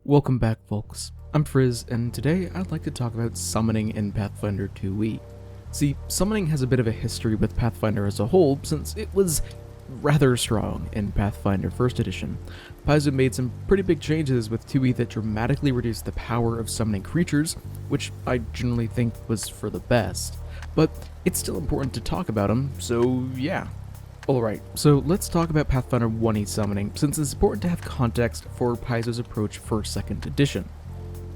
Welcome back, folks. I'm Frizz, and today I'd like to talk about summoning in Pathfinder 2e. See, summoning has a bit of a history with Pathfinder as a whole, since it was rather strong in Pathfinder 1st edition. Paizo made some pretty big changes with 2e that dramatically reduced the power of summoning creatures, which I generally think was for the best. But it's still important to talk about them, so yeah. Alright, so let's talk about Pathfinder 1e summoning, since it's important to have context for Paizo's approach for 2nd edition.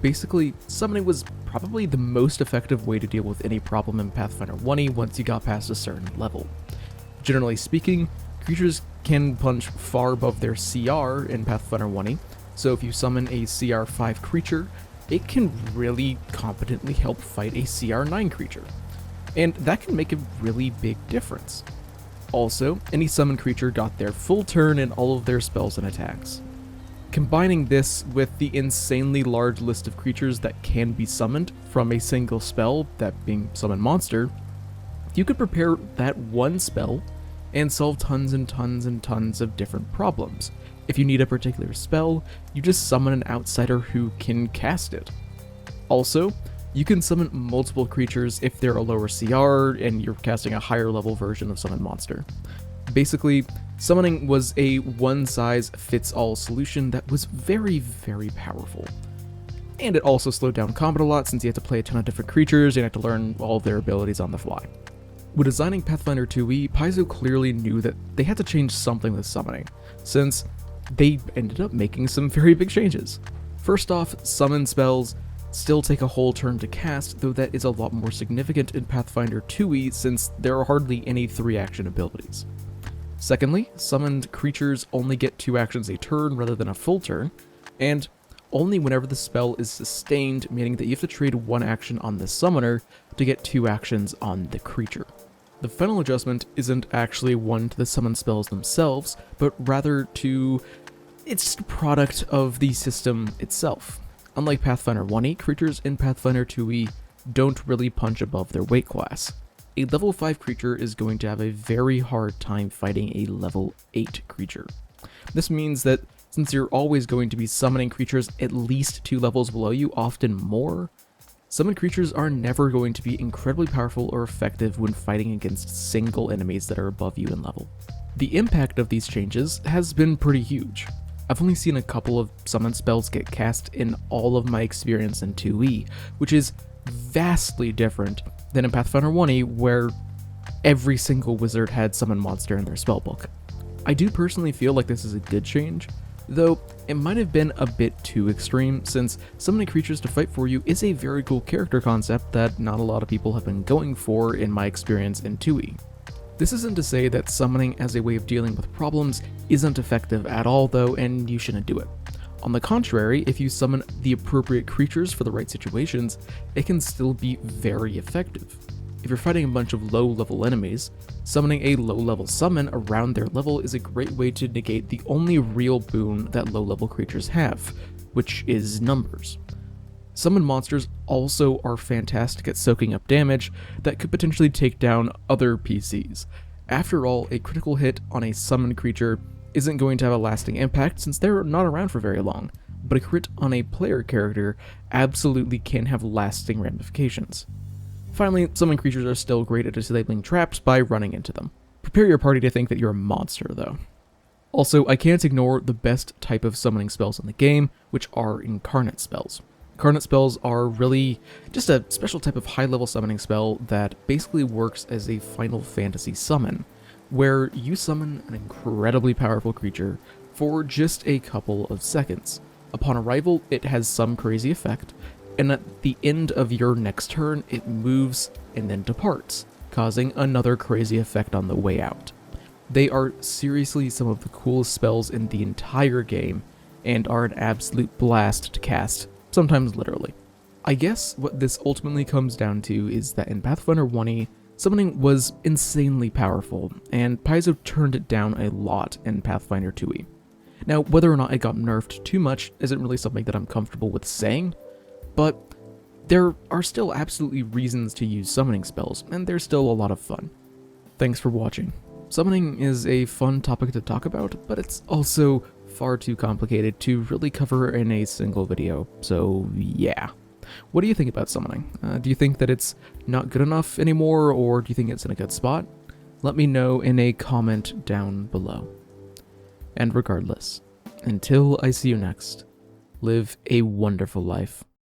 Basically, summoning was probably the most effective way to deal with any problem in Pathfinder 1e once you got past a certain level. Generally speaking, creatures can punch far above their CR in Pathfinder 1e, so if you summon a CR 5 creature, it can really competently help fight a CR 9 creature. And that can make a really big difference. Also, any summoned creature got their full turn in all of their spells and attacks. Combining this with the insanely large list of creatures that can be summoned from a single spell, that being Summon Monster, you could prepare that one spell and solve tons and tons and tons of different problems. If you need a particular spell, you just summon an outsider who can cast it. Also, you can summon multiple creatures if they're a lower CR and you're casting a higher level version of Summon Monster. Basically, summoning was a one-size-fits-all solution that was very, very powerful. And it also slowed down combat a lot since you had to play a ton of different creatures and you had to learn all of their abilities on the fly. When designing Pathfinder 2e, Paizo clearly knew that they had to change something with summoning, since they ended up making some very big changes. First off, summon spells still take a whole turn to cast, though that is a lot more significant in Pathfinder 2e since there are hardly any 3-action abilities. Secondly, summoned creatures only get 2 actions a turn rather than a full turn, and only whenever the spell is sustained, meaning that you have to trade 1 action on the summoner to get 2 actions on the creature. The final adjustment isn't actually one to the summoned spells themselves, but rather to it's just a product of the system itself. Unlike Pathfinder 1e, creatures in Pathfinder 2e don't really punch above their weight class. A level 5 creature is going to have a very hard time fighting a level 8 creature. This means that since you're always going to be summoning creatures at least 2 levels below you, often more, summoned creatures are never going to be incredibly powerful or effective when fighting against single enemies that are above you in level. The impact of these changes has been pretty huge. I've only seen a couple of summon spells get cast in all of my experience in 2e, which is vastly different than in Pathfinder 1e, where every single wizard had Summon Monster in their spellbook. I do personally feel like this is a good change, though it might have been a bit too extreme, since summoning creatures to fight for you is a very cool character concept that not a lot of people have been going for in my experience in 2e. This isn't to say that summoning as a way of dealing with problems isn't effective at all though, and you shouldn't do it. On the contrary, if you summon the appropriate creatures for the right situations, it can still be very effective. If you're fighting a bunch of low-level enemies, summoning a low-level summon around their level is a great way to negate the only real boon that low-level creatures have, which is numbers. Summon monsters also are fantastic at soaking up damage that could potentially take down other PCs. After all, a critical hit on a summoned creature isn't going to have a lasting impact since they're not around for very long, but a crit on a player character absolutely can have lasting ramifications. Finally, summoned creatures are still great at disabling traps by running into them. Prepare your party to think that you're a monster, though. Also, I can't ignore the best type of summoning spells in the game, which are incarnate spells. Incarnate spells are really just a special type of high-level summoning spell that basically works as a Final Fantasy summon, where you summon an incredibly powerful creature for just a couple of seconds. Upon arrival, it has some crazy effect, and at the end of your next turn, it moves and then departs, causing another crazy effect on the way out. They are seriously some of the coolest spells in the entire game, and are an absolute blast to cast, sometimes literally. I guess what this ultimately comes down to is that in Pathfinder 1e, summoning was insanely powerful, and Paizo turned it down a lot in Pathfinder 2e. Now, whether or not it got nerfed too much isn't really something that I'm comfortable with saying, but there are still absolutely reasons to use summoning spells, and they're still a lot of fun. Thanks for watching. Summoning is a fun topic to talk about, but it's also far too complicated to really cover in a single video, so yeah. What do you think about summoning? Do you think that it's not good enough anymore, or do you think it's in a good spot? Let me know in a comment down below. And regardless, until I see you next, live a wonderful life.